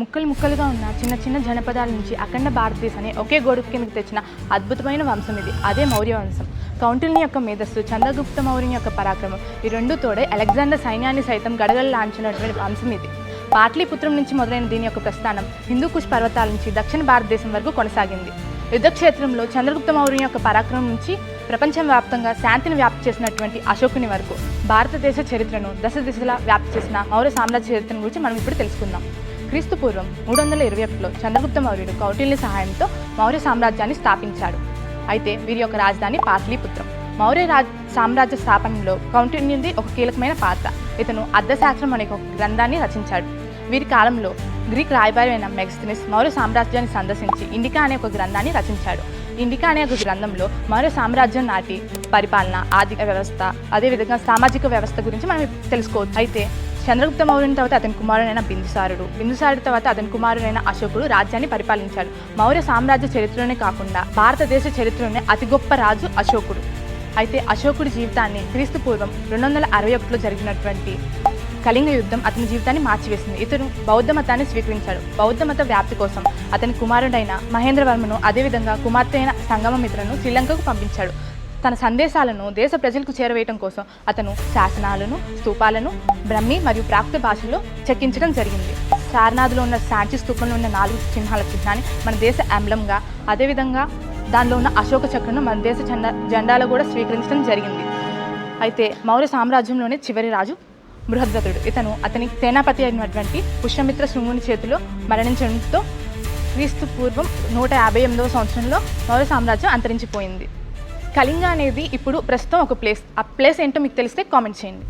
ముక్కలు ముక్కలుగా ఉన్న చిన్న చిన్న జనపదాల నుంచి అఖండ భారతదేశాన్ని ఒకే గొడుగు కిందకి తెచ్చిన అద్భుతమైన వంశం ఇది. అదే మౌర్య వంశం. కౌంటిల్ని యొక్క మేధస్సు, చంద్రగుప్త మౌర్యుని యొక్క పరాక్రమం, ఈ రెండు తోడే అలెగ్జాండర్ సైన్యాన్ని సైతం గడగడలాంచినటువంటి వంశం ఇది. పాట్లీపుత్రం నుంచి మొదలైన దీని యొక్క ప్రస్థానం హిందూకుష్ పర్వతాల నుంచి దక్షిణ భారతదేశం వరకు కొనసాగింది. యుద్ధక్షేత్రంలో చంద్రగుప్త మౌర్యుని యొక్క పరాక్రమం నుంచి ప్రపంచం వ్యాప్తంగా శాంతిని వ్యాప్తి చేసినటువంటి అశోకుని వరకు భారతదేశ చరిత్రను దశ దిశలా వ్యాప్తి చేసిన మౌర్య సామ్రాజ్య చరిత్రను గురించి మనం ఇప్పుడు తెలుసుకుందాం. క్రీస్తు పూర్వం 321లో చంద్రగుప్త మౌర్యుడు కౌటిల్య సహాయంతో మౌర్య సామ్రాజ్యాన్ని స్థాపించాడు. అయితే వీరి యొక్క రాజధాని పాట్లీపుత్రం. మౌర్య సామ్రాజ్య స్థాపనలో కౌటిల్యునిది ఒక కీలకమైన పాత్ర. ఇతను అర్థశాస్త్రం అనే ఒక గ్రంథాన్ని రచించాడు. వీరి కాలంలో గ్రీక్ రాయబారి అయిన మెగస్థనీస్ మౌర్య సామ్రాజ్యాన్ని సందర్శించి ఇండికా అనే ఒక గ్రంథాన్ని రచించాడు. ఇండికా అనే ఒక గ్రంథంలో మౌర్య సామ్రాజ్యం నాటి పరిపాలన, ఆర్థిక వ్యవస్థ, అదేవిధంగా సామాజిక వ్యవస్థ గురించి మనం తెలుసుకోవచ్చు. అయితే చంద్రగుప్త మౌర్యుని తర్వాత అతని కుమారుడైన బిందుసారుడు తర్వాత అతని కుమారుడైన అశోకుడు రాజ్యాన్ని పరిపాలించాడు. మౌర్య సామ్రాజ్య చరిత్రలోనే కాకుండా భారతదేశ చరిత్రలోనే అతి గొప్ప రాజు అశోకుడు. అయితే అశోకుడి జీవితాన్ని క్రీస్తు పూర్వం 261లో జరిగినటువంటి కళింగ యుద్ధం అతని జీవితాన్ని మార్చివేసింది. ఇతను బౌద్ధ మతాన్ని స్వీకరించాడు. బౌద్ధ మత వ్యాప్తి కోసం అతని కుమారుడైన మహేంద్రవర్మను, అదేవిధంగా కుమార్తె అయిన సంగమమిత్రను శ్రీలంకకు పంపించాడు. తన సందేశాలను దేశ ప్రజలకు చేరవేయడం కోసం అతను శాసనాలను, స్తూపాలను బ్రహ్మి మరియు ప్రాకృత భాషలో చెక్కించడం జరిగింది. సారనాథ్లో ఉన్న సాంచి స్తూపంలో ఉన్న 4 చిహ్నాల చిహ్నాన్ని మన దేశ ఎంబ్లంగా, అదేవిధంగా దానిలో ఉన్న అశోక చక్రను మన దేశ జెండాలో కూడా స్వీకరించడం జరిగింది. అయితే మౌర్య సామ్రాజ్యంలోనే చివరి రాజు బృహద్రథుడు. ఇతను అతని సేనాపతి అయినటువంటి పుష్యమిత్ర శృంగుని చేతిలో మరణించడంతో క్రీస్తు పూర్వం 158వ సంవత్సరంలో మౌర్య సామ్రాజ్యం అంతరించిపోయింది. కళింగ అనేది ఇప్పుడు ప్రస్తుతం ఒక ప్లేస్. ఆ ప్లేస్ ఏంటో మీకు తెలిస్తే కామెంట్ చేయండి.